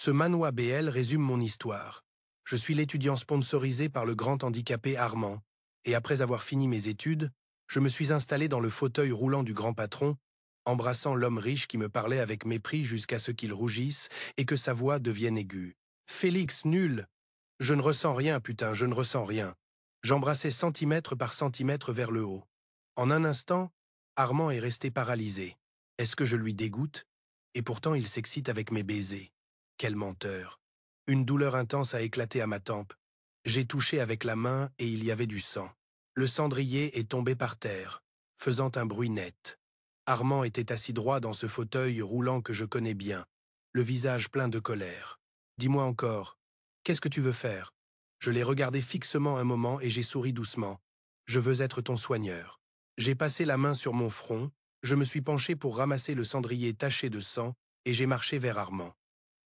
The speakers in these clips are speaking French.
Ce Manoa BL résume mon histoire. Je suis l'étudiant sponsorisé par le grand handicapé Armand, et après avoir fini mes études, je me suis installé dans le fauteuil roulant du grand patron, embrassant l'homme riche qui me parlait avec mépris jusqu'à ce qu'il rougisse et que sa voix devienne aiguë. Félix, nul! Je ne ressens rien, putain, je ne ressens rien. J'embrassais centimètre par centimètre vers le haut. En un instant, Armand est resté paralysé. Est-ce que je lui dégoûte? Et pourtant il s'excite avec mes baisers. Quel menteur. Une douleur intense a éclaté à ma tempe. J'ai touché avec la main et il y avait du sang. Le cendrier est tombé par terre, faisant un bruit net. Armand était assis droit dans ce fauteuil roulant que je connais bien, le visage plein de colère. Dis-moi encore, qu'est-ce que tu veux faire? Je l'ai regardé fixement un moment et j'ai souri doucement. Je veux être ton soigneur. J'ai passé la main sur mon front, je me suis penché pour ramasser le cendrier taché de sang et j'ai marché vers Armand.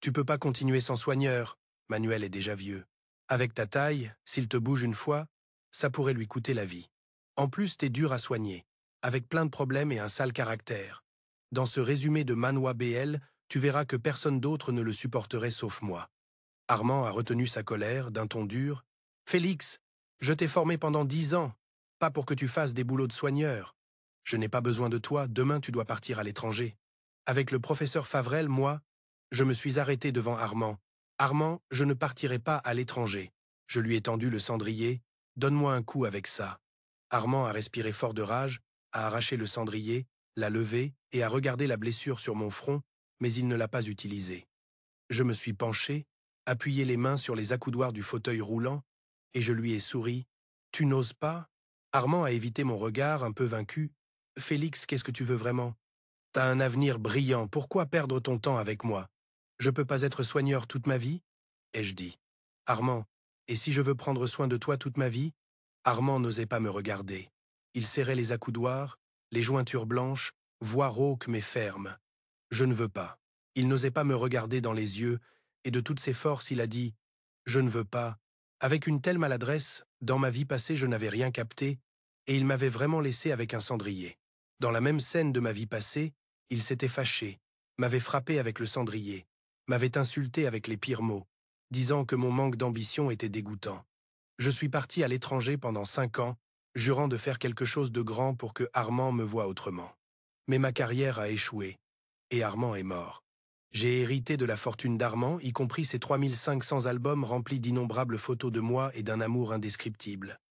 Tu peux pas continuer sans soigneur, Manuel est déjà vieux. Avec ta taille, s'il te bouge une fois, ça pourrait lui coûter la vie. En plus, t'es dur à soigner, avec plein de problèmes et un sale caractère. Dans ce résumé de Manoa BL, tu verras que personne d'autre ne le supporterait sauf moi. Armand a retenu sa colère d'un ton dur. Félix, je t'ai formé pendant 10 ans, pas pour que tu fasses des boulots de soigneur. Je n'ai pas besoin de toi, demain tu dois partir à l'étranger. Avec le professeur Favrel, moi, je me suis arrêté devant Armand. Armand, je ne partirai pas à l'étranger. Je lui ai tendu le cendrier. Donne-moi un coup avec ça. Armand a respiré fort de rage, a arraché le cendrier, l'a levé et a regardé la blessure sur mon front, mais il ne l'a pas utilisée. Je me suis penché, appuyé les mains sur les accoudoirs du fauteuil roulant, et je lui ai souri. Tu n'oses pas? Armand a évité mon regard, un peu vaincu. Félix, qu'est-ce que tu veux vraiment? T'as un avenir brillant, pourquoi perdre ton temps avec moi? Je peux pas être soigneur toute ma vie? Ai-je dit. Armand, et si je veux prendre soin de toi toute ma vie? Armand n'osait pas me regarder. Il serrait les accoudoirs, les jointures blanches, voix rauque mais ferme. Je ne veux pas. Il n'osait pas me regarder dans les yeux, et de toutes ses forces il a dit « Je ne veux pas ». Avec une telle maladresse, dans ma vie passée je n'avais rien capté, et il m'avait vraiment laissé avec un cendrier. Dans la même scène de ma vie passée, il s'était fâché, m'avait frappé avec le cendrier, m'avait insulté avec les pires mots, disant que mon manque d'ambition était dégoûtant. Je suis parti à l'étranger pendant 5 ans, jurant de faire quelque chose de grand pour que Armand me voie autrement. Mais ma carrière a échoué, et Armand est mort. J'ai hérité de la fortune d'Armand, y compris ses 3500 albums remplis d'innombrables photos de moi et d'un amour indescriptible.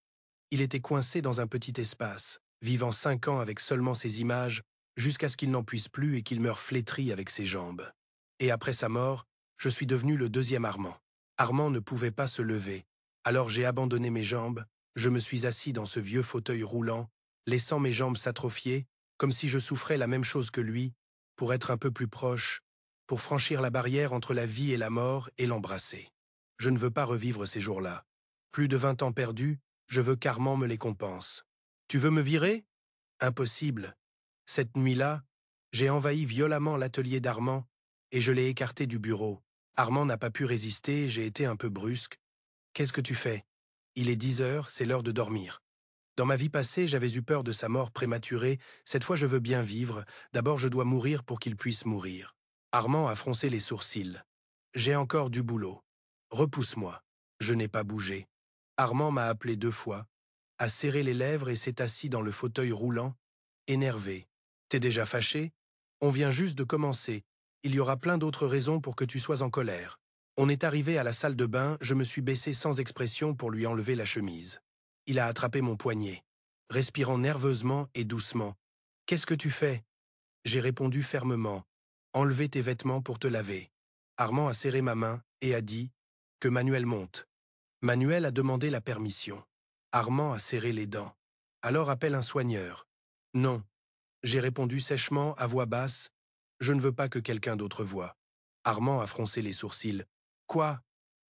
Il était coincé dans un petit espace, vivant 5 ans avec seulement ses images, jusqu'à ce qu'il n'en puisse plus et qu'il meure flétri avec ses jambes. Et après sa mort, je suis devenu le deuxième Armand. Armand ne pouvait pas se lever, alors j'ai abandonné mes jambes, je me suis assis dans ce vieux fauteuil roulant, laissant mes jambes s'atrophier, comme si je souffrais la même chose que lui, pour être un peu plus proche, pour franchir la barrière entre la vie et la mort et l'embrasser. Je ne veux pas revivre ces jours-là. Plus de 20 ans perdus, je veux qu'Armand me les compense. Tu veux me virer? Impossible. Cette nuit-là, j'ai envahi violemment l'atelier d'Armand et je l'ai écarté du bureau. Armand n'a pas pu résister, j'ai été un peu brusque. Qu'est-ce que tu fais? Il est 10 heures, c'est l'heure de dormir. Dans ma vie passée, j'avais eu peur de sa mort prématurée. Cette fois, je veux bien vivre. D'abord, je dois mourir pour qu'il puisse mourir. Armand a froncé les sourcils. J'ai encore du boulot. Repousse-moi. Je n'ai pas bougé. Armand m'a appelé 2 fois, a serré les lèvres et s'est assis dans le fauteuil roulant, énervé. T'es déjà fâché? On vient juste de commencer. Il y aura plein d'autres raisons pour que tu sois en colère. On est arrivé à la salle de bain, je me suis baissé sans expression pour lui enlever la chemise. Il a attrapé mon poignet, respirant nerveusement et doucement. « Qu'est-ce que tu fais ?» J'ai répondu fermement. « Enlever tes vêtements pour te laver. » Armand a serré ma main et a dit « Que Manuel monte. » Manuel a demandé la permission. Armand a serré les dents. « Alors appelle un soigneur. » Non. J'ai répondu sèchement, à voix basse. « Je ne veux pas que quelqu'un d'autre voie. » Armand a froncé les sourcils. « Quoi ?»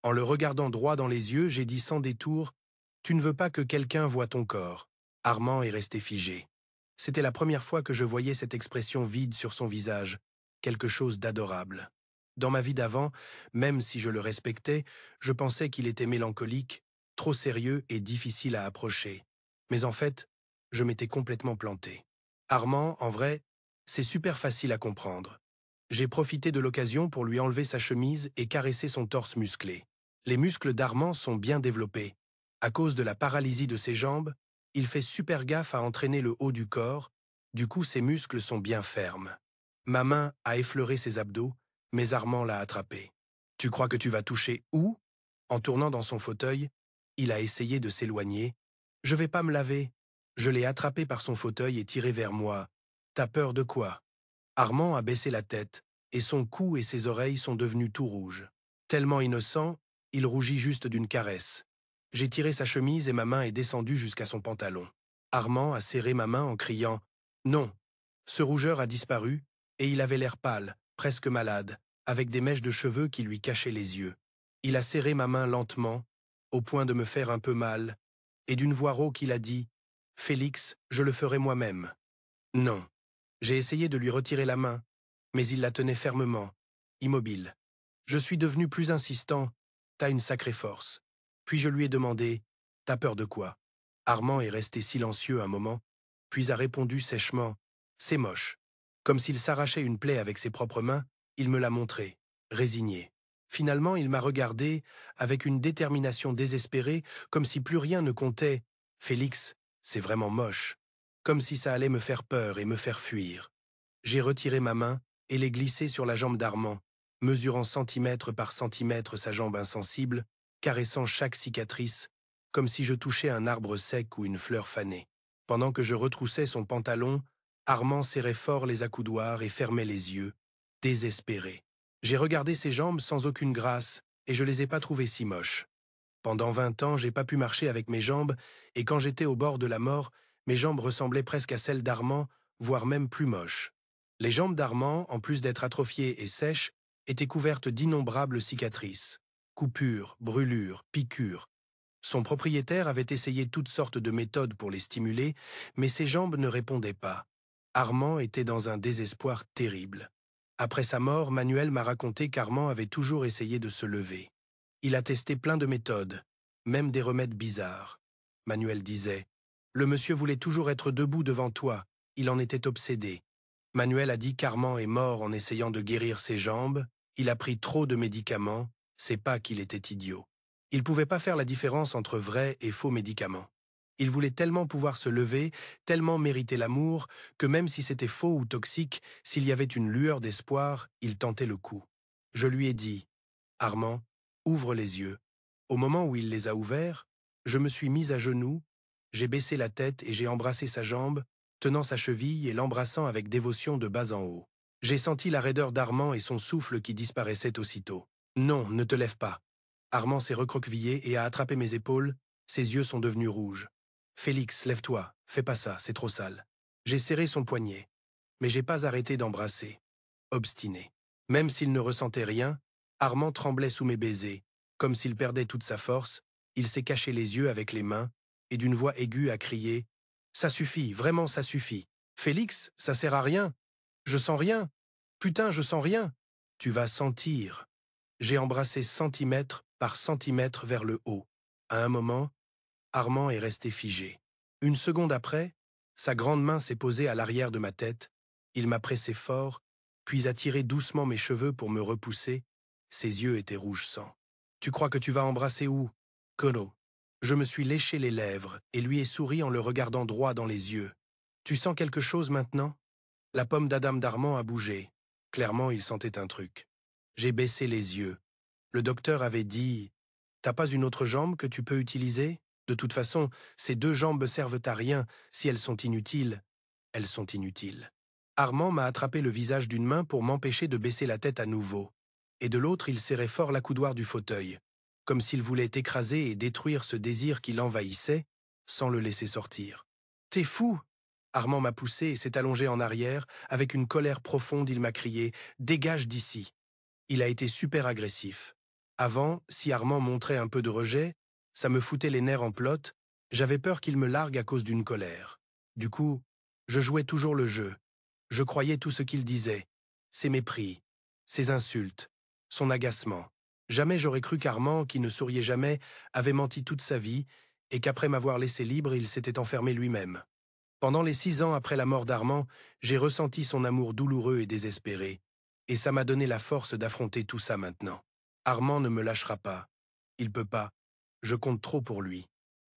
En le regardant droit dans les yeux, j'ai dit sans détour. Tu ne veux pas que quelqu'un voie ton corps. Armand est resté figé. C'était la première fois que je voyais cette expression vide sur son visage, quelque chose d'adorable. Dans ma vie d'avant, même si je le respectais, je pensais qu'il était mélancolique, trop sérieux et difficile à approcher. Mais en fait, je m'étais complètement planté. Armand, en vrai, c'est super facile à comprendre. J'ai profité de l'occasion pour lui enlever sa chemise et caresser son torse musclé. Les muscles d'Armand sont bien développés. À cause de la paralysie de ses jambes, il fait super gaffe à entraîner le haut du corps, du coup ses muscles sont bien fermes. Ma main a effleuré ses abdos, mais Armand l'a attrapé. Tu crois que tu vas toucher où? En tournant dans son fauteuil, il a essayé de s'éloigner. Je vais pas me laver. Je l'ai attrapé par son fauteuil et tiré vers moi. T'as peur de quoi? Armand a baissé la tête, et son cou et ses oreilles sont devenus tout rouges. Tellement innocent, il rougit juste d'une caresse. J'ai tiré sa chemise et ma main est descendue jusqu'à son pantalon. Armand a serré ma main en criant « Non ». Ce rougeur a disparu, et il avait l'air pâle, presque malade, avec des mèches de cheveux qui lui cachaient les yeux. Il a serré ma main lentement, au point de me faire un peu mal, et d'une voix rauque il a dit « Félix, je le ferai moi-même ». Non. J'ai essayé de lui retirer la main, mais il la tenait fermement, immobile. Je suis devenu plus insistant. T'as une sacrée force. Puis je lui ai demandé, t'as peur de quoi? Armand est resté silencieux un moment, puis a répondu sèchement, c'est moche. Comme s'il s'arrachait une plaie avec ses propres mains, il me l'a montré, résigné. Finalement, il m'a regardé avec une détermination désespérée, comme si plus rien ne comptait. Félix, c'est vraiment moche. Comme si ça allait me faire peur et me faire fuir. J'ai retiré ma main et l'ai glissée sur la jambe d'Armand, mesurant centimètre par centimètre sa jambe insensible, caressant chaque cicatrice, comme si je touchais un arbre sec ou une fleur fanée. Pendant que je retroussais son pantalon, Armand serrait fort les accoudoirs et fermait les yeux, désespéré. J'ai regardé ses jambes sans aucune grâce, et je les ai pas trouvées si moches. Pendant 20 ans, j'ai pas pu marcher avec mes jambes, et quand j'étais au bord de la mort, mes jambes ressemblaient presque à celles d'Armand, voire même plus moches. Les jambes d'Armand, en plus d'être atrophiées et sèches, étaient couvertes d'innombrables cicatrices. Coupures, brûlures, piqûres. Son propriétaire avait essayé toutes sortes de méthodes pour les stimuler, mais ses jambes ne répondaient pas. Armand était dans un désespoir terrible. Après sa mort, Manuel m'a raconté qu'Armand avait toujours essayé de se lever. Il a testé plein de méthodes, même des remèdes bizarres. Manuel disait « Le monsieur voulait toujours être debout devant toi, il en était obsédé. » Manuel a dit qu'Armand est mort en essayant de guérir ses jambes, il a pris trop de médicaments, c'est pas qu'il était idiot. Il pouvait pas faire la différence entre vrais et faux médicaments. Il voulait tellement pouvoir se lever, tellement mériter l'amour, que même si c'était faux ou toxique, s'il y avait une lueur d'espoir, il tentait le coup. Je lui ai dit « Armand, ouvre les yeux. » Au moment où il les a ouverts, je me suis mise à genoux, j'ai baissé la tête et j'ai embrassé sa jambe, tenant sa cheville et l'embrassant avec dévotion de bas en haut. J'ai senti la raideur d'Armand et son souffle qui disparaissait aussitôt. « Non, ne te lève pas. » Armand s'est recroquevillé et a attrapé mes épaules, ses yeux sont devenus rouges. « Félix, lève-toi, fais pas ça, c'est trop sale. » J'ai serré son poignet, mais j'ai pas arrêté d'embrasser. Obstiné. Même s'il ne ressentait rien, Armand tremblait sous mes baisers. Comme s'il perdait toute sa force, il s'est caché les yeux avec les mains et d'une voix aiguë a crié « Ça suffit, vraiment ça suffit. Félix, ça sert à rien. Je sens rien. Putain, je sens rien. Tu vas sentir. » J'ai embrassé centimètre par centimètre vers le haut. À un moment, Armand est resté figé. Une seconde après, sa grande main s'est posée à l'arrière de ma tête, il m'a pressé fort, puis a tiré doucement mes cheveux pour me repousser. Ses yeux étaient rouge sang. « Tu crois que tu vas embrasser où? » Kono. Je me suis léché les lèvres et lui ai souri en le regardant droit dans les yeux. « Tu sens quelque chose maintenant ?» La pomme d'Adam d'Armand a bougé. Clairement, il sentait un truc. J'ai baissé les yeux. Le docteur avait dit « T'as pas une autre jambe que tu peux utiliser? De toute façon, ces deux jambes servent à rien. Si elles sont inutiles, elles sont inutiles. » Armand m'a attrapé le visage d'une main pour m'empêcher de baisser la tête à nouveau. Et de l'autre, il serrait fort l'accoudoir du fauteuil, comme s'il voulait écraser et détruire ce désir qui l'envahissait, sans le laisser sortir. « T'es fou !» Armand m'a poussé et s'est allongé en arrière. Avec une colère profonde, il m'a crié « Dégage d'ici !» Il a été super agressif. Avant, si Armand montrait un peu de rejet, ça me foutait les nerfs en plâtre, j'avais peur qu'il me largue à cause d'une colère. Du coup, je jouais toujours le jeu. Je croyais tout ce qu'il disait, ses mépris, ses insultes, son agacement. Jamais j'aurais cru qu'Armand, qui ne souriait jamais, avait menti toute sa vie et qu'après m'avoir laissé libre, il s'était enfermé lui-même. Pendant les 6 ans après la mort d'Armand, j'ai ressenti son amour douloureux et désespéré. Et ça m'a donné la force d'affronter tout ça maintenant. Armand ne me lâchera pas. Il peut pas. Je compte trop pour lui.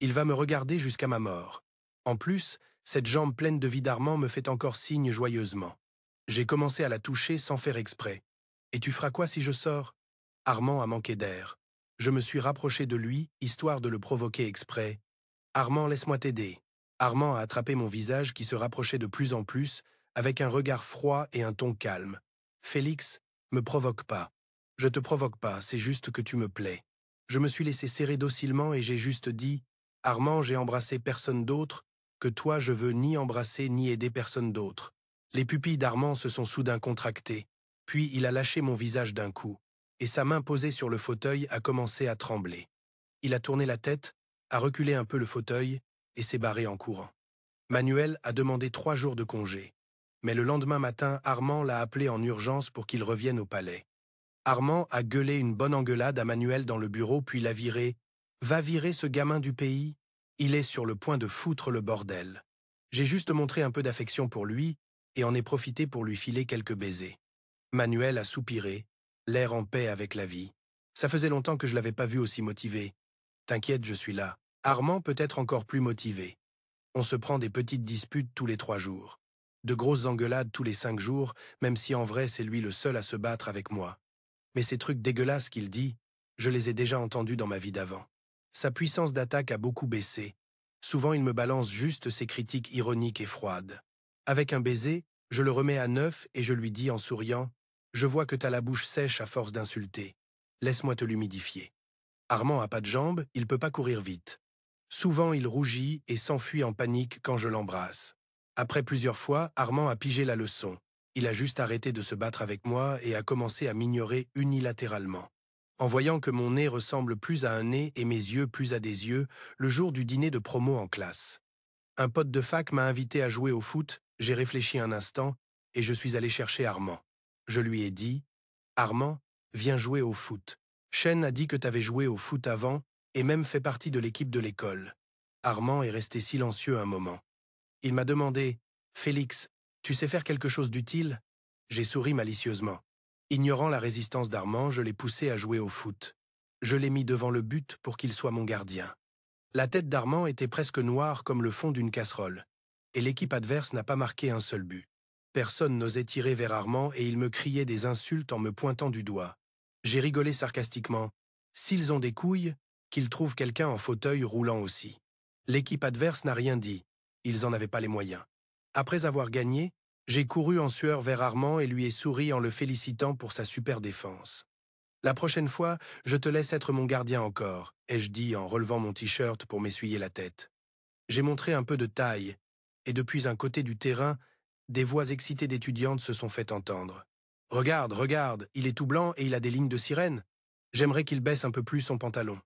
Il va me regarder jusqu'à ma mort. En plus, cette jambe pleine de vie d'Armand me fait encore signe joyeusement. J'ai commencé à la toucher sans faire exprès. Et tu feras quoi si je sors? Armand a manqué d'air. Je me suis rapproché de lui, histoire de le provoquer exprès. Armand, laisse-moi t'aider. Armand a attrapé mon visage qui se rapprochait de plus en plus, avec un regard froid et un ton calme. Félix, me provoque pas. Je te provoque pas, c'est juste que tu me plais. Je me suis laissé serrer docilement et j'ai juste dit « Armand, j'ai embrassé personne d'autre, que toi je veux ni embrasser ni aider personne d'autre. » Les pupilles d'Armand se sont soudain contractées, puis il a lâché mon visage d'un coup, et sa main posée sur le fauteuil a commencé à trembler. Il a tourné la tête, a reculé un peu le fauteuil et s'est barré en courant. Manuel a demandé 3 jours de congé. Mais le lendemain matin, Armand l'a appelé en urgence pour qu'il revienne au palais. Armand a gueulé une bonne engueulade à Manuel dans le bureau puis l'a viré. « Va virer ce gamin du pays. Il est sur le point de foutre le bordel. » J'ai juste montré un peu d'affection pour lui et en ai profité pour lui filer quelques baisers. Manuel a soupiré, l'air en paix avec la vie. Ça faisait longtemps que je l'avais pas vu aussi motivé. T'inquiète, je suis là. Armand peut être encore plus motivé. On se prend des petites disputes tous les 3 jours. De grosses engueulades tous les 5 jours, même si en vrai c'est lui le seul à se battre avec moi. Mais ces trucs dégueulasses qu'il dit, je les ai déjà entendus dans ma vie d'avant. Sa puissance d'attaque a beaucoup baissé. Souvent il me balance juste ses critiques ironiques et froides. Avec un baiser, je le remets à neuf et je lui dis en souriant « Je vois que t'as la bouche sèche à force d'insulter. Laisse-moi te l'humidifier. » Armand a pas de jambes, il peut pas courir vite. Souvent, il rougit et s'enfuit en panique quand je l'embrasse. Après plusieurs fois, Armand a pigé la leçon. Il a juste arrêté de se battre avec moi et a commencé à m'ignorer unilatéralement. En voyant que mon nez ressemble plus à un nez et mes yeux plus à des yeux, le jour du dîner de promo en classe. Un pote de fac m'a invité à jouer au foot, j'ai réfléchi un instant et je suis allé chercher Armand. Je lui ai dit « Armand, viens jouer au foot. Chen a dit que t'avais joué au foot avant et même fait partie de l'équipe de l'école. » Armand est resté silencieux un moment. Il m'a demandé « Félix, tu sais faire quelque chose d'utile ?» J'ai souri malicieusement. Ignorant la résistance d'Armand, je l'ai poussé à jouer au foot. Je l'ai mis devant le but pour qu'il soit mon gardien. La tête d'Armand était presque noire comme le fond d'une casserole, et l'équipe adverse n'a pas marqué un seul but. Personne n'osait tirer vers Armand et il me criait des insultes en me pointant du doigt. J'ai rigolé sarcastiquement. S'ils ont des couilles, qu'ils trouvent quelqu'un en fauteuil roulant aussi. L'équipe adverse n'a rien dit. Ils en avaient pas les moyens. Après avoir gagné, j'ai couru en sueur vers Armand et lui ai souri en le félicitant pour sa super défense. La prochaine fois, je te laisse être mon gardien encore, ai-je dit en relevant mon t-shirt pour m'essuyer la tête. J'ai montré un peu de taille, et depuis un côté du terrain, des voix excitées d'étudiantes se sont fait entendre. « Regarde, regarde, il est tout blanc et il a des lignes de sirène. J'aimerais qu'il baisse un peu plus son pantalon. »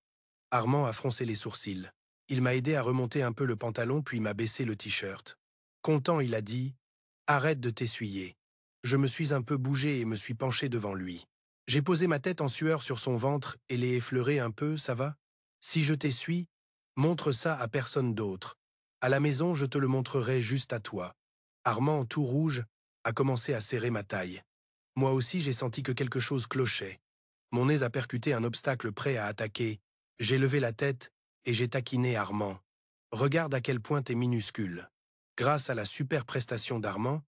Armand a froncé les sourcils. Il m'a aidé à remonter un peu le pantalon puis m'a baissé le t-shirt. Content, il a dit « Arrête de t'essuyer. » Je me suis un peu bougé et me suis penché devant lui. J'ai posé ma tête en sueur sur son ventre et l'ai effleuré un peu, ça va? Si je t'essuie, montre ça à personne d'autre. À la maison, je te le montrerai juste à toi. Armand, tout rouge, a commencé à serrer ma taille. Moi aussi, j'ai senti que quelque chose clochait. Mon nez a percuté un obstacle prêt à attaquer. J'ai levé la tête et j'ai taquiné Armand. Regarde à quel point t'es minuscule. Grâce à la super prestation d'Armand,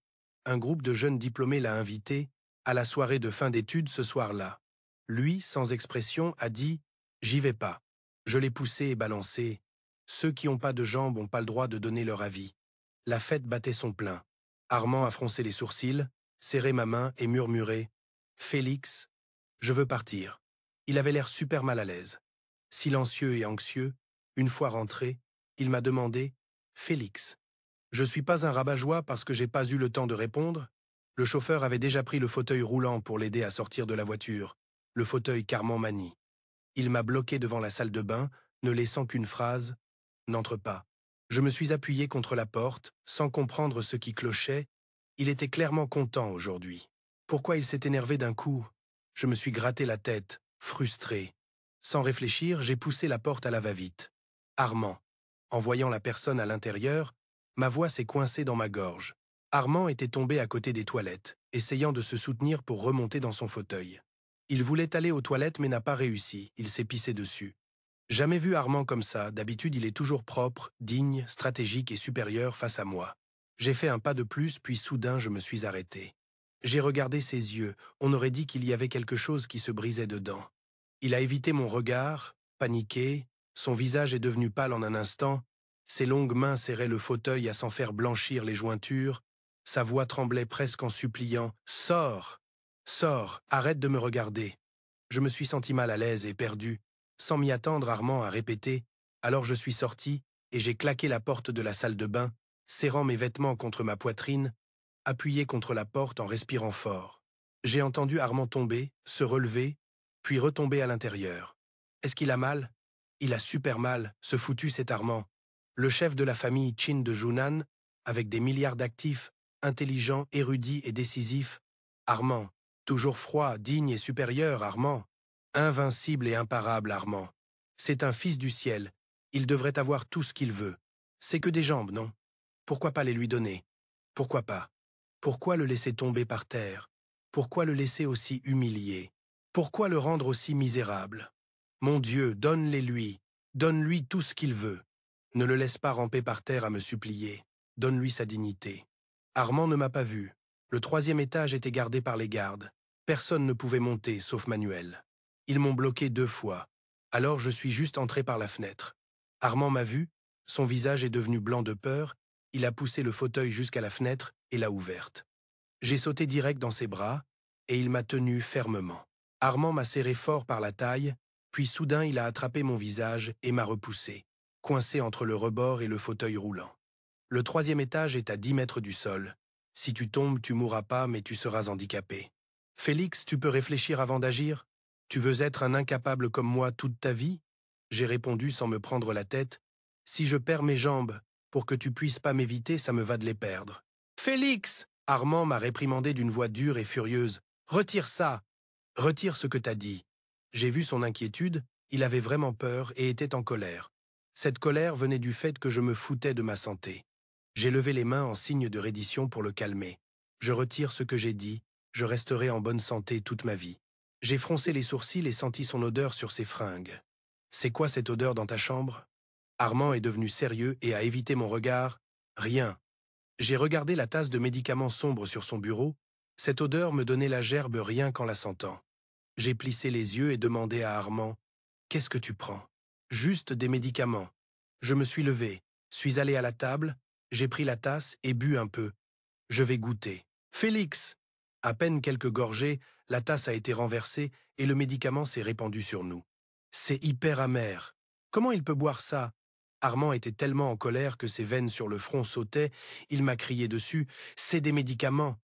un groupe de jeunes diplômés l'a invité à la soirée de fin d'études ce soir-là. Lui, sans expression, a dit « J'y vais pas ». Je l'ai poussé et balancé. Ceux qui n'ont pas de jambes n'ont pas le droit de donner leur avis. La fête battait son plein. Armand a froncé les sourcils, serré ma main et murmuré « Félix, je veux partir ». Il avait l'air super mal à l'aise. Silencieux et anxieux, une fois rentré, il m'a demandé « Félix, je suis pas un rabat-joie parce que j'ai pas eu le temps de répondre ?» Le chauffeur avait déjà pris le fauteuil roulant pour l'aider à sortir de la voiture, le fauteuil qu'Armand manie. Il m'a bloqué devant la salle de bain, ne laissant qu'une phrase « N'entre pas ». Je me suis appuyé contre la porte, sans comprendre ce qui clochait. Il était clairement content aujourd'hui. Pourquoi il s'est énervé d'un coup? Je me suis gratté la tête, frustré. Sans réfléchir, j'ai poussé la porte à la va-vite. Armand. En voyant la personne à l'intérieur, ma voix s'est coincée dans ma gorge. Armand était tombé à côté des toilettes. essayant de se soutenir pour remonter dans son fauteuil. Il voulait aller aux toilettes mais n'a pas réussi, il s'est pissé dessus. Jamais vu Armand comme ça, d'habitude il est toujours propre, digne, stratégique et supérieur face à moi. J'ai fait un pas de plus, puis soudain je me suis arrêté. J'ai regardé ses yeux, on aurait dit qu'il y avait quelque chose qui se brisait dedans. Il a évité mon regard, paniqué, son visage est devenu pâle en un instant, ses longues mains serraient le fauteuil à s'en faire blanchir les jointures, sa voix tremblait presque en suppliant « Sors! Sors! Arrête de me regarder !» Je me suis senti mal à l'aise et perdu. Sans m'y attendre, Armand a répété. Alors je suis sorti et j'ai claqué la porte de la salle de bain, serrant mes vêtements contre ma poitrine, appuyé contre la porte en respirant fort. J'ai entendu Armand tomber, se relever, puis retomber à l'intérieur. Est-ce qu'il a mal? Il a super mal, ce foutu c'est Armand. Le chef de la famille Qin de Junan, avec des milliards d'actifs, intelligent, érudit et décisif. Armand, toujours froid, digne et supérieur, Armand. Invincible et imparable, Armand. C'est un fils du ciel. Il devrait avoir tout ce qu'il veut. C'est que des jambes, non? Pourquoi pas les lui donner? Pourquoi pas? Pourquoi le laisser tomber par terre? Pourquoi le laisser aussi humilié? Pourquoi le rendre aussi misérable? Mon Dieu, donne-les lui. Donne-lui tout ce qu'il veut. Ne le laisse pas ramper par terre à me supplier. Donne-lui sa dignité. Armand ne m'a pas vu. Le 3e étage était gardé par les gardes. Personne ne pouvait monter, sauf Manuel. Ils m'ont bloqué 2 fois. Alors je suis juste entré par la fenêtre. Armand m'a vu, son visage est devenu blanc de peur, il a poussé le fauteuil jusqu'à la fenêtre et l'a ouverte. J'ai sauté direct dans ses bras et il m'a tenu fermement. Armand m'a serré fort par la taille, puis soudain il a attrapé mon visage et m'a repoussé, coincé entre le rebord et le fauteuil roulant. Le 3e étage est à 10 mètres du sol. Si tu tombes, tu mourras pas, mais tu seras handicapé. Félix, tu peux réfléchir avant d'agir? Tu veux être un incapable comme moi toute ta vie? J'ai répondu sans me prendre la tête. Si je perds mes jambes, pour que tu puisses pas m'éviter, ça me va de les perdre. Félix! Armand m'a réprimandé d'une voix dure et furieuse. Retire ça! Retire ce que t'as dit. J'ai vu son inquiétude, il avait vraiment peur et était en colère. Cette colère venait du fait que je me foutais de ma santé. J'ai levé les mains en signe de reddition pour le calmer. Je retire ce que j'ai dit, je resterai en bonne santé toute ma vie. J'ai froncé les sourcils et senti son odeur sur ses fringues. C'est quoi cette odeur dans ta chambre? Armand est devenu sérieux et a évité mon regard. Rien. J'ai regardé la tasse de médicaments sombre sur son bureau. Cette odeur me donnait la gerbe rien qu'en la sentant. J'ai plissé les yeux et demandé à Armand « Qu'est-ce que tu prends ?»« Juste des médicaments. » Je me suis levé, suis allé à la table, j'ai pris la tasse et bu un peu. Je vais goûter. Félix! À peine quelques gorgées, la tasse a été renversée et le médicament s'est répandu sur nous. C'est hyper amer. Comment il peut boire ça? Armand était tellement en colère que ses veines sur le front sautaient. Il m'a crié dessus. C'est des médicaments.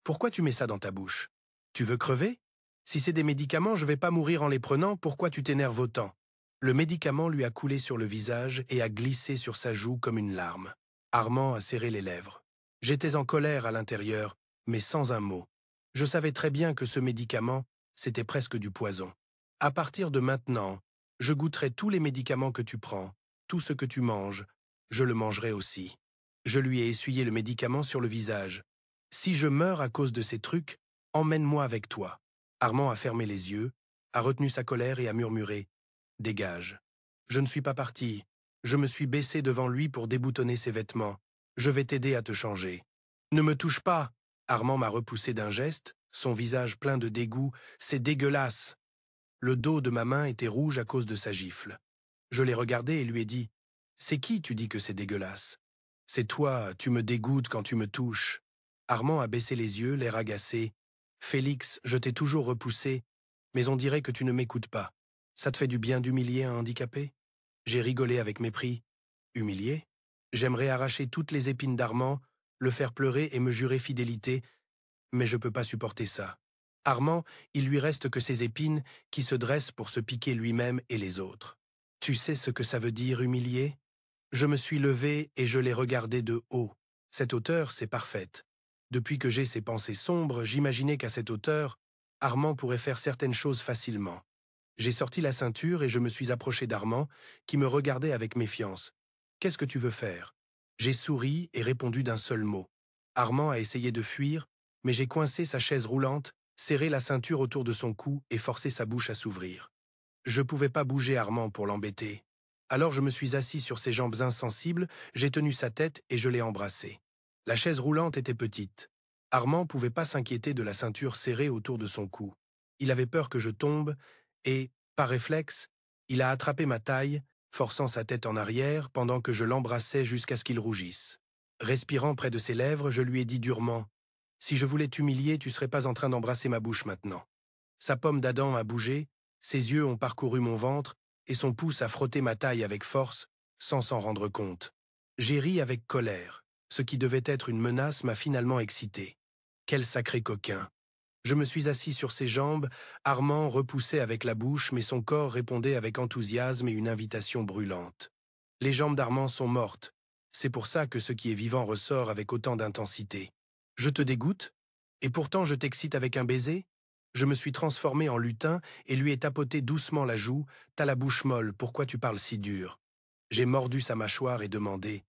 Pourquoi tu mets ça dans ta bouche? Tu veux crever? Si c'est des médicaments, je vais pas mourir en les prenant, pourquoi tu t'énerves autant? Le médicament lui a coulé sur le visage et a glissé sur sa joue comme une larme. Armand a serré les lèvres. J'étais en colère à l'intérieur, mais sans un mot. Je savais très bien que ce médicament, c'était presque du poison. À partir de maintenant, je goûterai tous les médicaments que tu prends, tout ce que tu manges, je le mangerai aussi. Je lui ai essuyé le médicament sur le visage. Si je meurs à cause de ces trucs, emmène-moi avec toi. Armand a fermé les yeux, a retenu sa colère et a murmuré « Dégage ». Je ne suis pas parti. Je me suis baissé devant lui pour déboutonner ses vêtements. Je vais t'aider à te changer. Ne me touche pas. Armand m'a repoussé d'un geste, son visage plein de dégoût. C'est dégueulasse. Le dos de ma main était rouge à cause de sa gifle. Je l'ai regardé et lui ai dit « C'est qui tu dis que c'est dégueulasse? C'est toi, tu me dégoûtes quand tu me touches. » Armand a baissé les yeux, l'air agacé. « Félix, je t'ai toujours repoussé, mais on dirait que tu ne m'écoutes pas. Ça te fait du bien d'humilier un handicapé ?» J'ai rigolé avec mépris. « Humilié? J'aimerais arracher toutes les épines d'Armand, le faire pleurer et me jurer fidélité, mais je peux pas supporter ça. Armand, il lui reste que ses épines qui se dressent pour se piquer lui-même et les autres. Tu sais ce que ça veut dire humilier? Je me suis levé et je l'ai regardé de haut. Cette hauteur, c'est parfaite. Depuis que j'ai ces pensées sombres, j'imaginais qu'à cette hauteur, Armand pourrait faire certaines choses facilement. J'ai sorti la ceinture et je me suis approché d'Armand, qui me regardait avec méfiance. « Qu'est-ce que tu veux faire ?» J'ai souri et répondu d'un seul mot. Armand a essayé de fuir, mais j'ai coincé sa chaise roulante, serré la ceinture autour de son cou et forcé sa bouche à s'ouvrir. Je pouvais pas bouger Armand pour l'embêter. Alors je me suis assis sur ses jambes insensibles, j'ai tenu sa tête et je l'ai embrassé. La chaise roulante était petite. Armand pouvait pas s'inquiéter de la ceinture serrée autour de son cou. Il avait peur que je tombe et, par réflexe, il a attrapé ma taille, forçant sa tête en arrière pendant que je l'embrassais jusqu'à ce qu'il rougisse. Respirant près de ses lèvres, je lui ai dit durement « Si je voulais t'humilier, tu serais pas en train d'embrasser ma bouche maintenant. » Sa pomme d'Adam a bougé, ses yeux ont parcouru mon ventre et son pouce a frotté ma taille avec force, sans s'en rendre compte. J'ai ri avec colère. Ce qui devait être une menace m'a finalement excité. Quel sacré coquin! Je me suis assis sur ses jambes, Armand repoussait avec la bouche, mais son corps répondait avec enthousiasme et une invitation brûlante. Les jambes d'Armand sont mortes. C'est pour ça que ce qui est vivant ressort avec autant d'intensité. Je te dégoûte? Et pourtant je t'excite avec un baiser? Je me suis transformé en lutin et lui ai tapoté doucement la joue. T'as la bouche molle, pourquoi tu parles si dur? J'ai mordu sa mâchoire et demandé.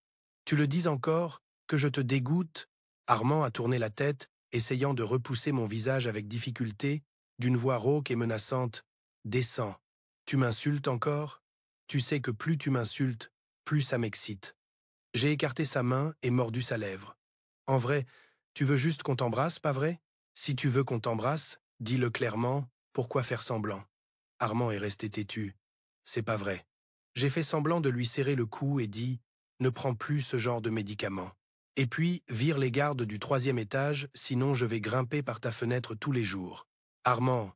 Tu le dis encore? Que je te dégoûte? Armand a tourné la tête, essayant de repousser mon visage avec difficulté, d'une voix rauque et menaçante. Descends. Tu m'insultes encore? Tu sais que plus tu m'insultes, plus ça m'excite. J'ai écarté sa main et mordu sa lèvre. En vrai, tu veux juste qu'on t'embrasse, pas vrai? Si tu veux qu'on t'embrasse, dis-le clairement, pourquoi faire semblant? Armand est resté têtu. C'est pas vrai. J'ai fait semblant de lui serrer le cou et dit « Ne prends plus ce genre de médicaments. Et puis, vire les gardes du 3e étage, sinon je vais grimper par ta fenêtre tous les jours. Armand,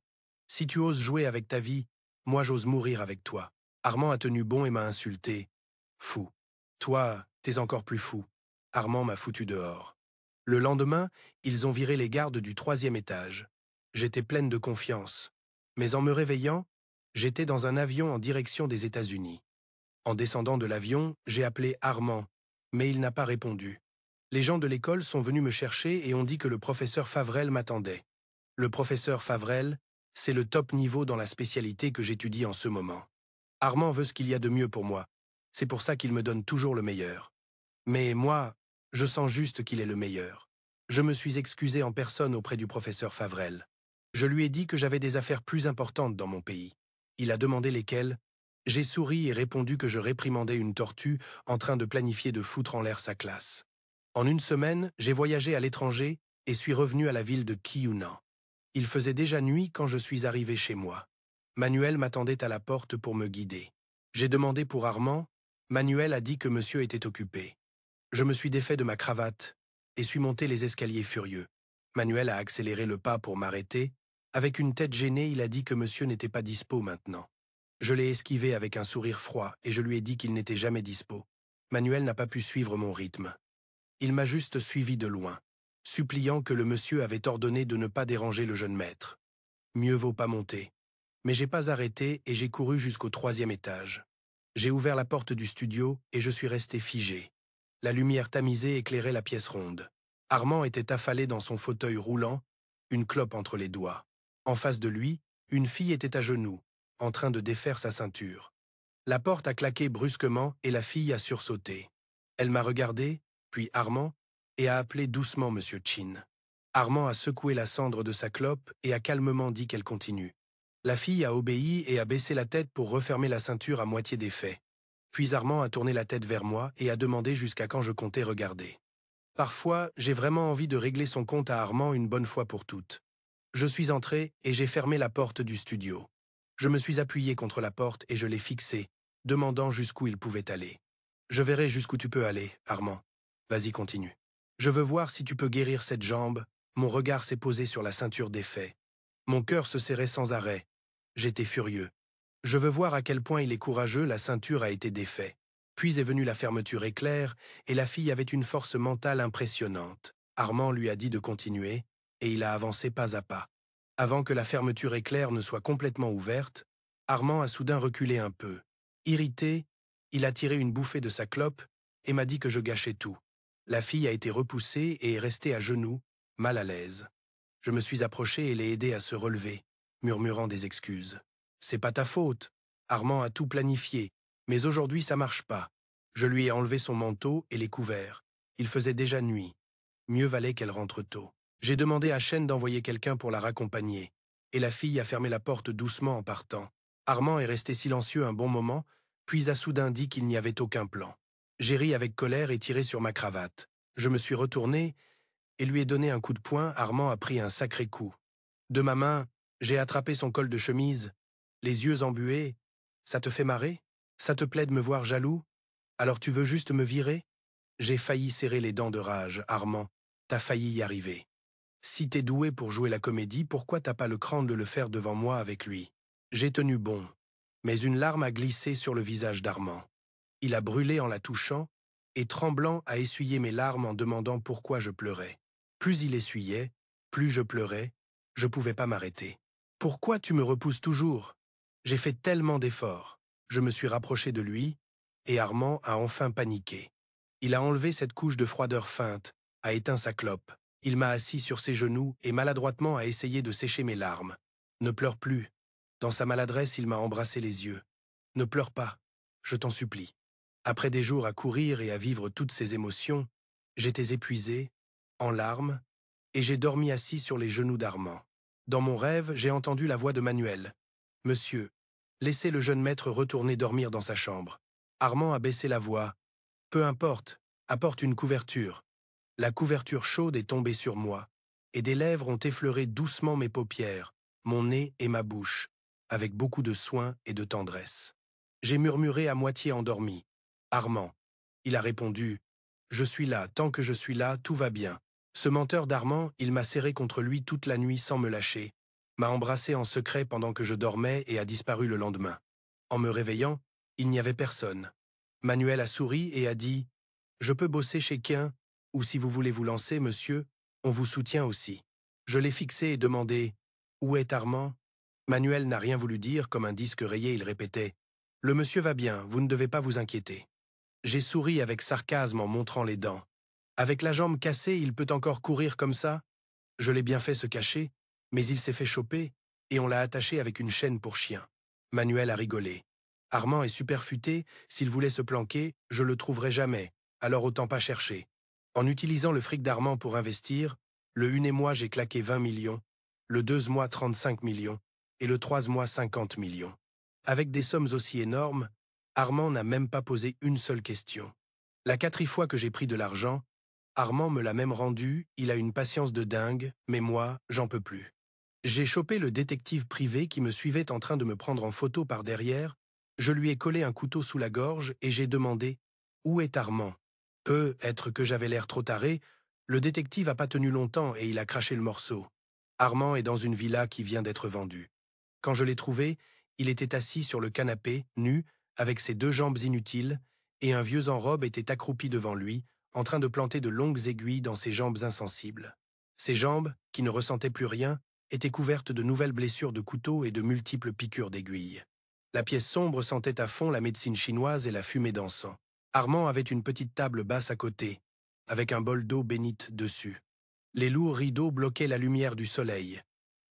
si tu oses jouer avec ta vie, moi j'ose mourir avec toi. » Armand a tenu bon et m'a insulté. Fou. Toi, t'es encore plus fou. Armand m'a foutu dehors. Le lendemain, ils ont viré les gardes du 3e étage. J'étais pleine de confiance. Mais en me réveillant, j'étais dans un avion en direction des États-Unis. En descendant de l'avion, j'ai appelé Armand, mais il n'a pas répondu. Les gens de l'école sont venus me chercher et ont dit que le professeur Favrel m'attendait. Le professeur Favrel, c'est le top niveau dans la spécialité que j'étudie en ce moment. Armand veut ce qu'il y a de mieux pour moi. C'est pour ça qu'il me donne toujours le meilleur. Mais moi, je sens juste qu'il est le meilleur. Je me suis excusé en personne auprès du professeur Favrel. Je lui ai dit que j'avais des affaires plus importantes dans mon pays. Il a demandé lesquelles. J'ai souri et répondu que je réprimandais une tortue en train de planifier de foutre en l'air sa classe. En une semaine, j'ai voyagé à l'étranger et suis revenu à la ville de Kiyunan. Il faisait déjà nuit quand je suis arrivé chez moi. Manuel m'attendait à la porte pour me guider. J'ai demandé pour Armand. Manuel a dit que monsieur était occupé. Je me suis défait de ma cravate et suis monté les escaliers furieux. Manuel a accéléré le pas pour m'arrêter. Avec une tête gênée, il a dit que monsieur n'était pas dispo maintenant. Je l'ai esquivé avec un sourire froid et je lui ai dit qu'il n'était jamais dispo. Manuel n'a pas pu suivre mon rythme. Il m'a juste suivi de loin, suppliant que le monsieur avait ordonné de ne pas déranger le jeune maître. Mieux vaut pas monter. Mais j'ai pas arrêté et j'ai couru jusqu'au 3e étage. J'ai ouvert la porte du studio et je suis resté figé. La lumière tamisée éclairait la pièce ronde. Armand était affalé dans son fauteuil roulant, une clope entre les doigts. En face de lui, une fille était à genoux, en train de défaire sa ceinture. La porte a claqué brusquement et la fille a sursauté. Elle m'a regardé, puis Armand, et a appelé doucement Monsieur Chin. Armand a secoué la cendre de sa clope et a calmement dit qu'elle continue. La fille a obéi et a baissé la tête pour refermer la ceinture à moitié défait. Puis Armand a tourné la tête vers moi et a demandé jusqu'à quand je comptais regarder. Parfois, j'ai vraiment envie de régler son compte à Armand une bonne fois pour toutes. Je suis entré et j'ai fermé la porte du studio. Je me suis appuyé contre la porte et je l'ai fixé, demandant jusqu'où il pouvait aller. Je verrai jusqu'où tu peux aller, Armand. Vas-y, continue. Je veux voir si tu peux guérir cette jambe. Mon regard s'est posé sur la ceinture défait. Mon cœur se serrait sans arrêt. J'étais furieux. Je veux voir à quel point il est courageux, la ceinture a été défaite. Puis est venue la fermeture éclair, et la fille avait une force mentale impressionnante. Armand lui a dit de continuer, et il a avancé pas à pas. Avant que la fermeture éclair ne soit complètement ouverte, Armand a soudain reculé un peu. Irrité, il a tiré une bouffée de sa clope et m'a dit que je gâchais tout. La fille a été repoussée et est restée à genoux, mal à l'aise. Je me suis approché et l'ai aidé à se relever, murmurant des excuses. « C'est pas ta faute. Armand a tout planifié, mais aujourd'hui ça marche pas. » Je lui ai enlevé son manteau et les couverts. Il faisait déjà nuit. Mieux valait qu'elle rentre tôt. J'ai demandé à Chen d'envoyer quelqu'un pour la raccompagner, et la fille a fermé la porte doucement en partant. Armand est resté silencieux un bon moment, puis a soudain dit qu'il n'y avait aucun plan. J'ai ri avec colère et tiré sur ma cravate. Je me suis retourné et lui ai donné un coup de poing. Armand a pris un sacré coup. De ma main, j'ai attrapé son col de chemise, les yeux embués. Ça te fait marrer? Ça te plaît de me voir jaloux? Alors tu veux juste me virer? J'ai failli serrer les dents de rage. Armand, t'as failli y arriver. Si t'es doué pour jouer la comédie, pourquoi t'as pas le cran de le faire devant moi avec lui? J'ai tenu bon, mais une larme a glissé sur le visage d'Armand. Il a brûlé en la touchant, et tremblant a essuyé mes larmes en demandant pourquoi je pleurais. Plus il essuyait, plus je pleurais, je pouvais pas m'arrêter. Pourquoi tu me repousses toujours? J'ai fait tellement d'efforts. Je me suis rapproché de lui, et Armand a enfin paniqué. Il a enlevé cette couche de froideur feinte, a éteint sa clope. Il m'a assis sur ses genoux et maladroitement a essayé de sécher mes larmes. Ne pleure plus. Dans sa maladresse, il m'a embrassé les yeux. Ne pleure pas, je t'en supplie. Après des jours à courir et à vivre toutes ces émotions, j'étais épuisé, en larmes, et j'ai dormi assis sur les genoux d'Armand. Dans mon rêve, j'ai entendu la voix de Manuel. « Monsieur, laissez le jeune maître retourner dormir dans sa chambre. » Armand a baissé la voix. « Peu importe, apporte une couverture. » La couverture chaude est tombée sur moi, et des lèvres ont effleuré doucement mes paupières, mon nez et ma bouche, avec beaucoup de soin et de tendresse. J'ai murmuré à moitié endormi. « Armand. » Il a répondu. « Je suis là, tant que je suis là, tout va bien. » Ce menteur d'Armand, il m'a serré contre lui toute la nuit sans me lâcher, m'a embrassé en secret pendant que je dormais et a disparu le lendemain. En me réveillant, il n'y avait personne. Manuel a souri et a dit « Je peux bosser chez Quin, ou si vous voulez vous lancer, monsieur, on vous soutient aussi. » Je l'ai fixé et demandé « Où est Armand ?» Manuel n'a rien voulu dire, comme un disque rayé, il répétait « Le monsieur va bien, vous ne devez pas vous inquiéter. » J'ai souri avec sarcasme en montrant les dents. « Avec la jambe cassée, il peut encore courir comme ça ?» Je l'ai bien fait se cacher, mais il s'est fait choper et on l'a attaché avec une chaîne pour chien. Manuel a rigolé. Armand est super futé, s'il voulait se planquer, je le trouverai jamais, alors autant pas chercher. En utilisant le fric d'Armand pour investir, le 1 mois j'ai claqué 20 millions, le 2 mois 35 millions et le 3 mois 50 millions. Avec des sommes aussi énormes, Armand n'a même pas posé une seule question. La 4e fois que j'ai pris de l'argent, Armand me l'a même rendu, il a une patience de dingue, mais moi, j'en peux plus. J'ai chopé le détective privé qui me suivait en train de me prendre en photo par derrière, je lui ai collé un couteau sous la gorge et j'ai demandé « Où est Armand ?» Peut-être que j'avais l'air trop taré, le détective a pas tenu longtemps et il a craché le morceau. Armand est dans une villa qui vient d'être vendue. Quand je l'ai trouvé, il était assis sur le canapé, nu, avec ses 2 jambes inutiles, et un vieux en robe était accroupi devant lui, en train de planter de longues aiguilles dans ses jambes insensibles. Ses jambes, qui ne ressentaient plus rien, étaient couvertes de nouvelles blessures de couteau et de multiples piqûres d'aiguilles. La pièce sombre sentait à fond la médecine chinoise et la fumée d'encens. Armand avait une petite table basse à côté, avec un bol d'eau bénite dessus. Les lourds rideaux bloquaient la lumière du soleil.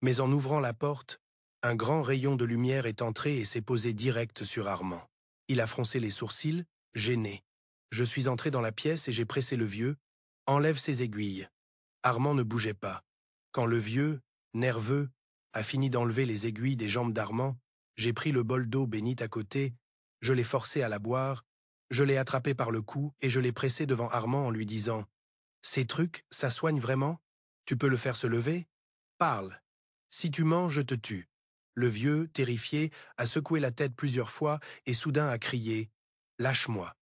Mais en ouvrant la porte, un grand rayon de lumière est entré et s'est posé direct sur Armand. Il a froncé les sourcils, gêné. Je suis entré dans la pièce et j'ai pressé le vieux. « Enlève ses aiguilles. » Armand ne bougeait pas. Quand le vieux, nerveux, a fini d'enlever les aiguilles des jambes d'Armand, j'ai pris le bol d'eau bénite à côté, je l'ai forcé à la boire, je l'ai attrapé par le cou et je l'ai pressé devant Armand en lui disant « Ces trucs, ça soigne vraiment? Tu peux le faire se lever? Parle. Si tu mens, je te tue. » Le vieux, terrifié, a secoué la tête plusieurs fois et soudain a crié « Lâche-moi.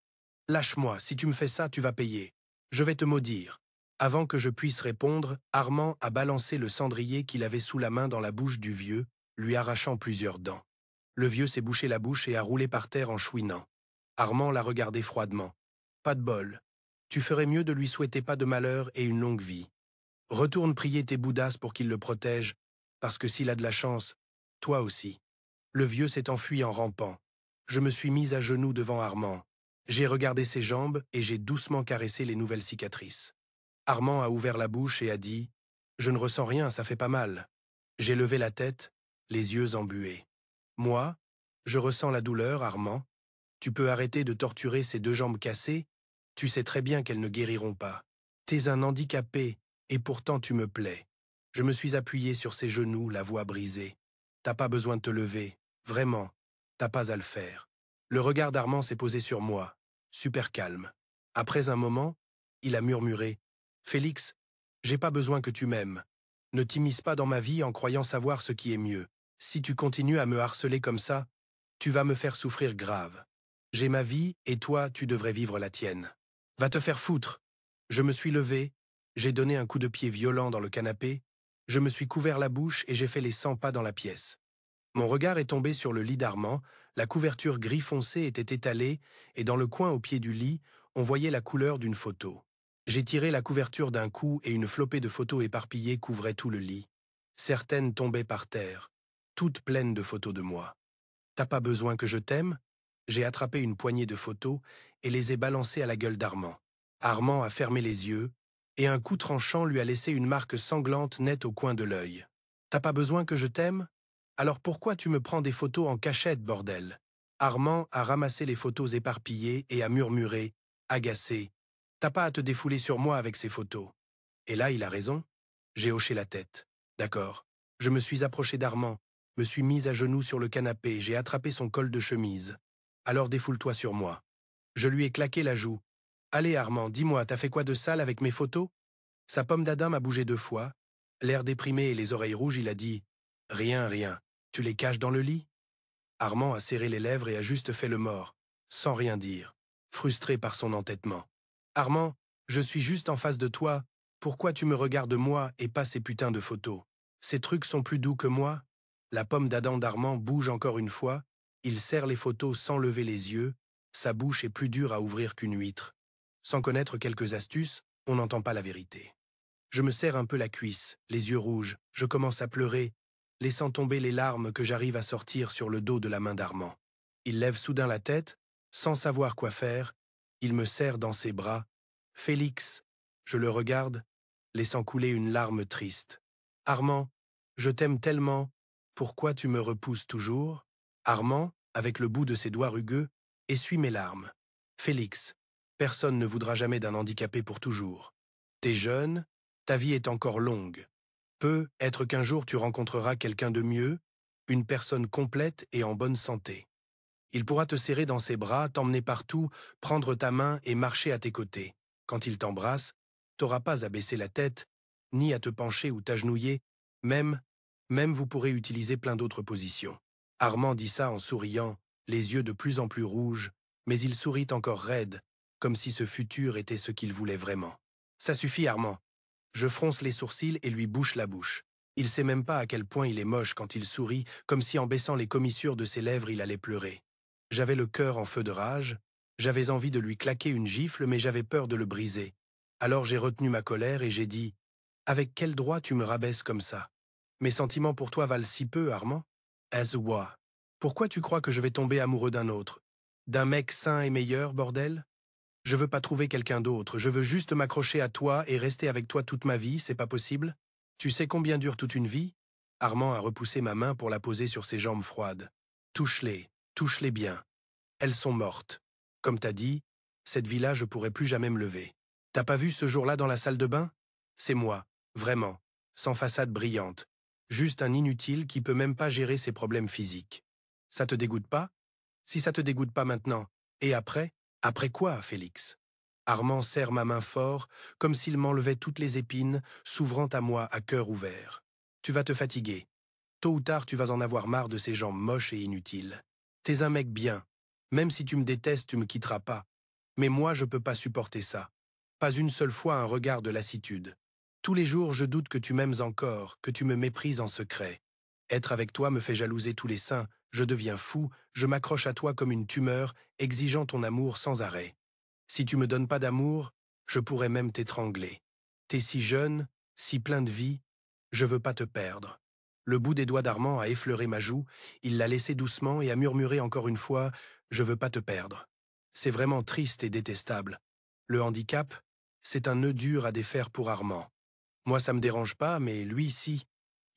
Lâche-moi, si tu me fais ça, tu vas payer. Je vais te maudire. » Avant que je puisse répondre, Armand a balancé le cendrier qu'il avait sous la main dans la bouche du vieux, lui arrachant plusieurs dents. Le vieux s'est bouché la bouche et a roulé par terre en chouinant. Armand l'a regardé froidement. « Pas de bol. Tu ferais mieux de lui souhaiter pas de malheur et une longue vie. Retourne prier tes bouddhas pour qu'ils le protègent, parce que s'il a de la chance, toi aussi. » Le vieux s'est enfui en rampant. Je me suis mise à genoux devant Armand. J'ai regardé ses jambes et j'ai doucement caressé les nouvelles cicatrices. Armand a ouvert la bouche et a dit « Je ne ressens rien, ça fait pas mal. » J'ai levé la tête, les yeux embués. « Moi, je ressens la douleur, Armand. Tu peux arrêter de torturer ces 2 jambes cassées. Tu sais très bien qu'elles ne guériront pas. T'es un handicapé. Et pourtant tu me plais. Je me suis appuyé sur ses genoux, la voix brisée. T'as pas besoin de te lever. Vraiment. T'as pas à le faire. Le regard d'Armand s'est posé sur moi. Super calme. Après un moment, il a murmuré. Félix, j'ai pas besoin que tu m'aimes. Ne t'immisce pas dans ma vie en croyant savoir ce qui est mieux. Si tu continues à me harceler comme ça, tu vas me faire souffrir grave. J'ai ma vie et toi, tu devrais vivre la tienne. Va te faire foutre. Je me suis levé, j'ai donné un coup de pied violent dans le canapé, je me suis couvert la bouche et j'ai fait les 100 pas dans la pièce. Mon regard est tombé sur le lit d'Armand, la couverture gris foncé était étalée et dans le coin au pied du lit, on voyait la couleur d'une photo. J'ai tiré la couverture d'un coup et une flopée de photos éparpillées couvrait tout le lit. Certaines tombaient par terre, toutes pleines de photos de moi. T'as pas besoin que je t'aime? J'ai attrapé une poignée de photos et les ai balancées à la gueule d'Armand. Armand a fermé les yeux et un coup tranchant lui a laissé une marque sanglante nette au coin de l'œil. T'as pas besoin que je t'aime? Alors pourquoi tu me prends des photos en cachette, bordel? Armand a ramassé les photos éparpillées et a murmuré, agacé. T'as pas à te défouler sur moi avec ces photos. Et là, il a raison. J'ai hoché la tête. D'accord. Je me suis approché d'Armand, me suis mis à genoux sur le canapé, j'ai attrapé son col de chemise. Alors défoule-toi sur moi. Je lui ai claqué la joue. Allez Armand, dis-moi, t'as fait quoi de sale avec mes photos? Sa pomme d'Adam a bougé 2 fois. L'air déprimé et les oreilles rouges, il a dit « Rien, rien. Tu les caches dans le lit ?» Armand a serré les lèvres et a juste fait le mort, sans rien dire, frustré par son entêtement. « Armand, je suis juste en face de toi. Pourquoi tu me regardes moi et pas ces putains de photos? Ces trucs sont plus doux que moi ?» La pomme d'Adam d'Armand bouge encore une fois. Il serre les photos sans lever les yeux. Sa bouche est plus dure à ouvrir qu'une huître. Sans connaître quelques astuces, on n'entend pas la vérité. Je me serre un peu la cuisse, les yeux rouges, je commence à pleurer, laissant tomber les larmes que j'arrive à sortir sur le dos de la main d'Armand. Il lève soudain la tête, sans savoir quoi faire, il me serre dans ses bras. « Félix !» Je le regarde, laissant couler une larme triste. « Armand, je t'aime tellement, pourquoi tu me repousses toujours ?» Armand, avec le bout de ses doigts rugueux, essuie mes larmes. « Félix, personne ne voudra jamais d'un handicapé pour toujours. T'es jeune, ta vie est encore longue. Peut-être qu'un jour tu rencontreras quelqu'un de mieux, une personne complète et en bonne santé. Il pourra te serrer dans ses bras, t'emmener partout, prendre ta main et marcher à tes côtés. Quand il t'embrasse, t'auras pas à baisser la tête, ni à te pencher ou t'agenouiller, même vous pourrez utiliser plein d'autres positions. » Armand dit ça en souriant, les yeux de plus en plus rouges, mais il sourit encore raide, comme si ce futur était ce qu'il voulait vraiment. « Ça suffit, Armand. » Je fronce les sourcils et lui bouche la bouche. Il sait même pas à quel point il est moche quand il sourit, comme si en baissant les commissures de ses lèvres il allait pleurer. J'avais le cœur en feu de rage, j'avais envie de lui claquer une gifle, mais j'avais peur de le briser. Alors j'ai retenu ma colère et j'ai dit « Avec quel droit tu me rabaisses comme ça? Mes sentiments pour toi valent si peu, Armand? As what? Pourquoi tu crois que je vais tomber amoureux d'un autre? D'un mec sain et meilleur, bordel? Je veux pas trouver quelqu'un d'autre, je veux juste m'accrocher à toi et rester avec toi toute ma vie, c'est pas possible? Tu sais combien dure toute une vie? » Armand a repoussé ma main pour la poser sur ses jambes froides. « Touche-les bien. Elles sont mortes. Comme t'as dit, cette vie-là, je pourrai plus jamais me lever. T'as pas vu ce jour-là dans la salle de bain? C'est moi, vraiment, sans façade brillante. Juste un inutile qui peut même pas gérer ses problèmes physiques. Ça te dégoûte pas? Si ça te dégoûte pas maintenant, et après? Après quoi, Félix? » Armand serre ma main fort, comme s'il m'enlevait toutes les épines, s'ouvrant à moi à cœur ouvert. « Tu vas te fatiguer. Tôt ou tard, tu vas en avoir marre de ces gens moches et inutiles. T'es un mec bien. Même si tu me détestes, tu me quitteras pas. Mais moi, je peux pas supporter ça. Pas une seule fois un regard de lassitude. Tous les jours, je doute que tu m'aimes encore, que tu me méprises en secret. Être avec toi me fait jalouser tous les saints, je deviens fou, je m'accroche à toi comme une tumeur, exigeant ton amour sans arrêt. Si tu me donnes pas d'amour, je pourrais même t'étrangler. T'es si jeune, si plein de vie, je veux pas te perdre. » Le bout des doigts d'Armand a effleuré ma joue, il l'a laissé doucement et a murmuré encore une fois « Je veux pas te perdre ». C'est vraiment triste et détestable. Le handicap, c'est un nœud dur à défaire pour Armand. Moi, ça me dérange pas, mais lui, si.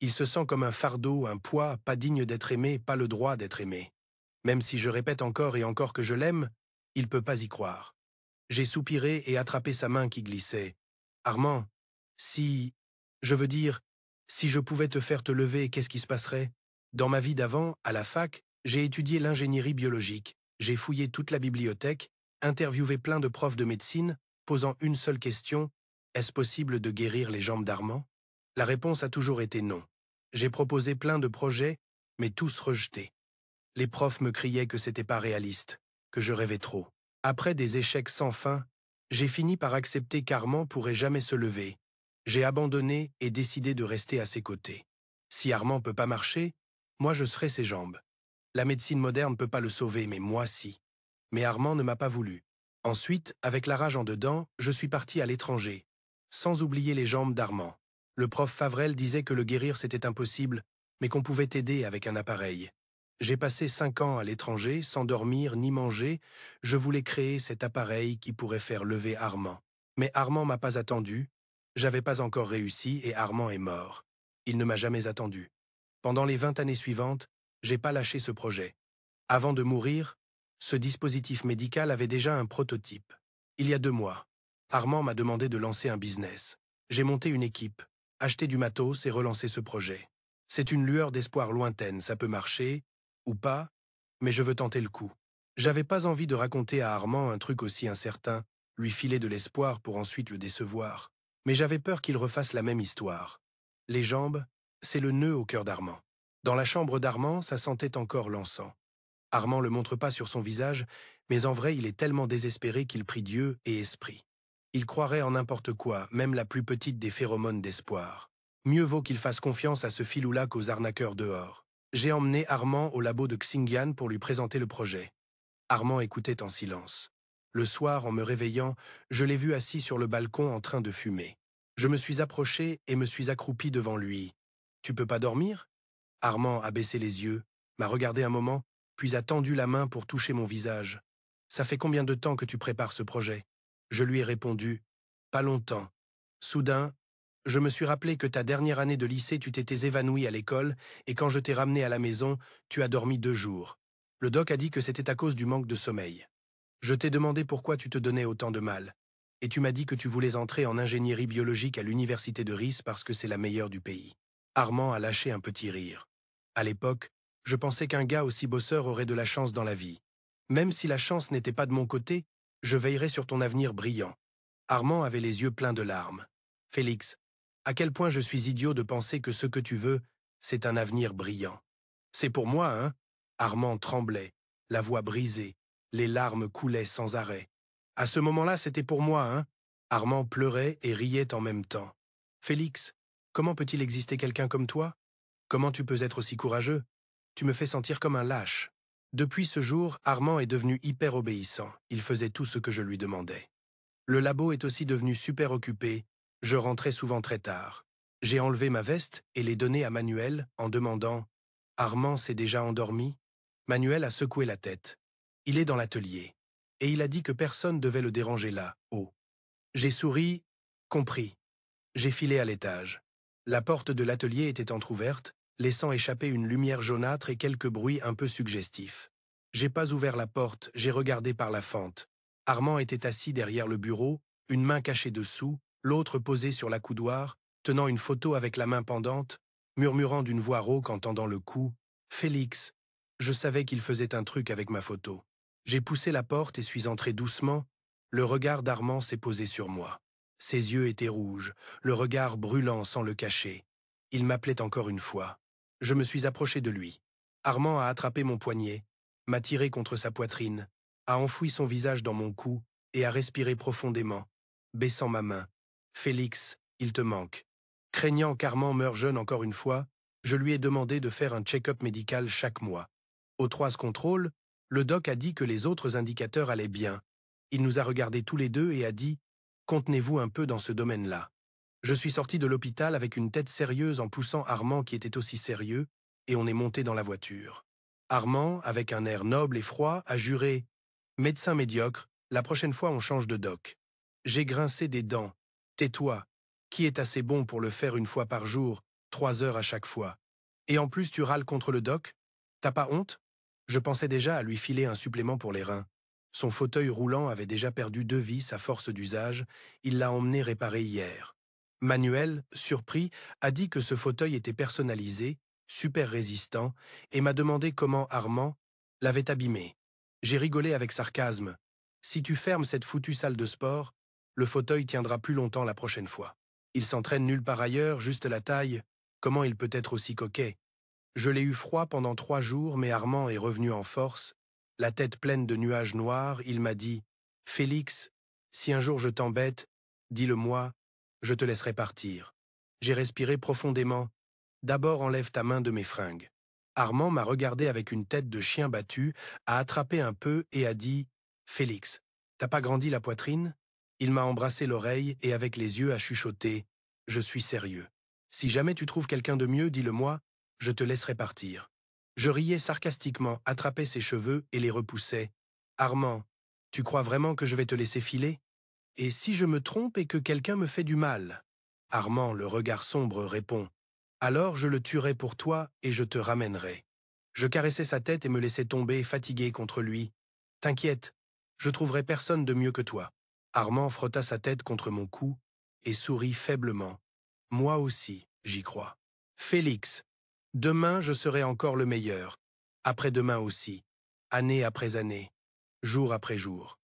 Il se sent comme un fardeau, un poids, pas digne d'être aimé, pas le droit d'être aimé. Même si je répète encore et encore que je l'aime, il peut pas y croire. J'ai soupiré et attrapé sa main qui glissait. « Armand, Si, je veux dire, si je pouvais te faire te lever, qu'est-ce qui se passerait? Dans ma vie d'avant, à la fac, j'ai étudié l'ingénierie biologique. J'ai fouillé toute la bibliothèque, interviewé plein de profs de médecine, posant une seule question: est-ce possible de guérir les jambes d'Armand? La réponse a toujours été non. J'ai proposé plein de projets, mais tous rejetés. Les profs me criaient que c'était pas réaliste, que je rêvais trop. Après des échecs sans fin, j'ai fini par accepter qu'Armand pourrait jamais se lever. J'ai abandonné et décidé de rester à ses côtés. Si Armand peut pas marcher, moi je serai ses jambes. La médecine moderne peut pas le sauver, mais moi si. Mais Armand ne m'a pas voulu. Ensuite, avec la rage en dedans, je suis parti à l'étranger, sans oublier les jambes d'Armand. Le prof Favrel disait que le guérir c'était impossible, mais qu'on pouvait aider avec un appareil. J'ai passé 5 ans à l'étranger, sans dormir ni manger. Je voulais créer cet appareil qui pourrait faire lever Armand. Mais Armand m'a pas attendu. J'avais pas encore réussi et Armand est mort. Il ne m'a jamais attendu. Pendant les 20 années suivantes, j'ai pas lâché ce projet. Avant de mourir, ce dispositif médical avait déjà un prototype. Il y a 2 mois, Armand m'a demandé de lancer un business. J'ai monté une équipe, acheté du matos et relancé ce projet. C'est une lueur d'espoir lointaine, ça peut marcher, ou pas, mais je veux tenter le coup. J'avais pas envie de raconter à Armand un truc aussi incertain, lui filer de l'espoir pour ensuite le décevoir. Mais j'avais peur qu'il refasse la même histoire. Les jambes, c'est le nœud au cœur d'Armand. Dans la chambre d'Armand, ça sentait encore l'encens. Armand le montre pas sur son visage, mais en vrai, il est tellement désespéré qu'il prie Dieu et esprit. Il croirait en n'importe quoi, même la plus petite des phéromones d'espoir. Mieux vaut qu'il fasse confiance à ce filou-là qu'aux arnaqueurs dehors. J'ai emmené Armand au labo de Xinjiang pour lui présenter le projet. Armand écoutait en silence. Le soir, en me réveillant, je l'ai vu assis sur le balcon en train de fumer. Je me suis approché et me suis accroupi devant lui. « Tu peux pas dormir ?» Armand a baissé les yeux, m'a regardé un moment, puis a tendu la main pour toucher mon visage. « Ça fait combien de temps que tu prépares ce projet ?» Je lui ai répondu: « Pas longtemps. » Soudain, je me suis rappelé que ta dernière année de lycée, tu t'étais évanoui à l'école, et quand je t'ai ramené à la maison, tu as dormi 2 jours. Le doc a dit que c'était à cause du manque de sommeil. Je t'ai demandé pourquoi tu te donnais autant de mal, et tu m'as dit que tu voulais entrer en ingénierie biologique à l'université de Rice parce que c'est la meilleure du pays. Armand a lâché un petit rire. À l'époque, je pensais qu'un gars aussi bosseur aurait de la chance dans la vie. Même si la chance n'était pas de mon côté, je veillerais sur ton avenir brillant. Armand avait les yeux pleins de larmes. Félix, à quel point je suis idiot de penser que ce que tu veux, c'est un avenir brillant. C'est pour moi, hein? Armand tremblait, la voix brisée, les larmes coulaient sans arrêt. À ce moment-là, c'était pour moi, hein? Armand pleurait et riait en même temps. Félix, comment peut-il exister quelqu'un comme toi? Comment tu peux être aussi courageux? Tu me fais sentir comme un lâche. Depuis ce jour, Armand est devenu hyper obéissant. Il faisait tout ce que je lui demandais. Le labo est aussi devenu super occupé. Je rentrais souvent très tard. J'ai enlevé ma veste et l'ai donnée à Manuel en demandant: « Armand s'est déjà endormi ?» Manuel a secoué la tête. Il est dans l'atelier. Et il a dit que personne devait le déranger là, haut. J'ai souri, compris. J'ai filé à l'étage. La porte de l'atelier était entr'ouverte, laissant échapper une lumière jaunâtre et quelques bruits un peu suggestifs. J'ai pas ouvert la porte, j'ai regardé par la fente. Armand était assis derrière le bureau, une main cachée dessous, l'autre posée sur la coudoir, tenant une photo avec la main pendante, murmurant d'une voix rauque en tendant le cou: « Félix !» Je savais qu'il faisait un truc avec ma photo. J'ai poussé la porte et suis entré doucement. Le regard d'Armand s'est posé sur moi. Ses yeux étaient rouges, le regard brûlant sans le cacher. Il m'appelait encore une fois. Je me suis approché de lui. Armand a attrapé mon poignet, m'a tiré contre sa poitrine, a enfoui son visage dans mon cou et a respiré profondément, baissant ma main. « Félix, il te manque. » Craignant qu'Armand meure jeune encore une fois, je lui ai demandé de faire un check-up médical chaque mois. Au 3 contrôle, le doc a dit que les autres indicateurs allaient bien. Il nous a regardés tous les deux et a dit: « Contenez-vous un peu dans ce domaine-là. » Je suis sorti de l'hôpital avec une tête sérieuse en poussant Armand qui était aussi sérieux, et on est monté dans la voiture. Armand, avec un air noble et froid, a juré: « Médecin médiocre, la prochaine fois on change de doc. » J'ai grincé des dents. « Tais-toi. Qui est assez bon pour le faire une fois par jour, 3 heures à chaque fois? Et en plus tu râles contre le doc? T'as pas honte? » Je pensais déjà à lui filer un supplément pour les reins. Son fauteuil roulant avait déjà perdu 2 vis à force d'usage. Il l'a emmené réparer hier. Manuel, surpris, a dit que ce fauteuil était personnalisé, super résistant, et m'a demandé comment Armand l'avait abîmé. J'ai rigolé avec sarcasme. Si tu fermes cette foutue salle de sport, le fauteuil tiendra plus longtemps la prochaine fois. Il s'entraîne nulle part ailleurs, juste la taille. Comment il peut être aussi coquet? Je l'ai eu froid pendant 3 jours, mais Armand est revenu en force. La tête pleine de nuages noirs, il m'a dit « Félix, si un jour je t'embête, dis-le-moi, je te laisserai partir. » J'ai respiré profondément. D'abord enlève ta main de mes fringues. Armand m'a regardé avec une tête de chien battu, a attrapé un peu et a dit « Félix, t'as pas grandi la poitrine ?» Il m'a embrassé l'oreille et avec les yeux a chuchoté « Je suis sérieux. Si jamais tu trouves quelqu'un de mieux, dis-le-moi, je te laisserai partir. » Je riais sarcastiquement, attrapais ses cheveux et les repoussais. « Armand, tu crois vraiment que je vais te laisser filer? Et si je me trompe et que quelqu'un me fait du mal ?» Armand, le regard sombre, répond « Alors je le tuerai pour toi et je te ramènerai. » Je caressais sa tête et me laissais tomber, fatigué contre lui. « T'inquiète, je trouverai personne de mieux que toi. » Armand frotta sa tête contre mon cou et sourit faiblement. « Moi aussi, j'y crois. »« Félix, demain je serai encore le meilleur. Après-demain aussi. Année après année. Jour après jour.